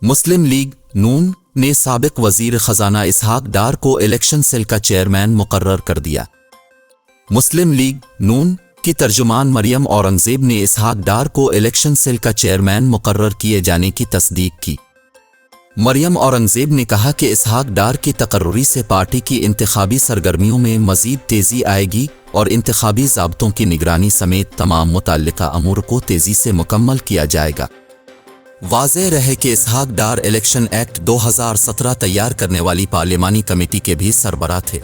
मुस्लिम league नून ने साबिक वजीर खजाना इसहाक डार को इलेक्शन सेल का चेयरमैन मुकर्रर कर दिया। मुस्लिम लीग नून की तर्जुमान मरियम औरंगजेब ने इसहाक डार को इलेक्शन सेल का चेयरमैन मुकर्रर किए जाने की तस्दीक की। मरियम औरंगजेब ने कहा कि इसहाक डार की तकर्रुरी से पार्टी की इंतखाबी सरगर्मियों में मजीद तेज़ी आएगी और इंतखाबी ज़ाब्तों की निगरानी समेत तमाम मुताल्लिका अमूर को तेज़ी से मुकम्मल किया जाएगा। वाज़ेह रहे कि इसहाक डार इलेक्शन एक्ट 2017 तैयार करने वाली पार्लिमानी कमेटी के भी सरबराह थे।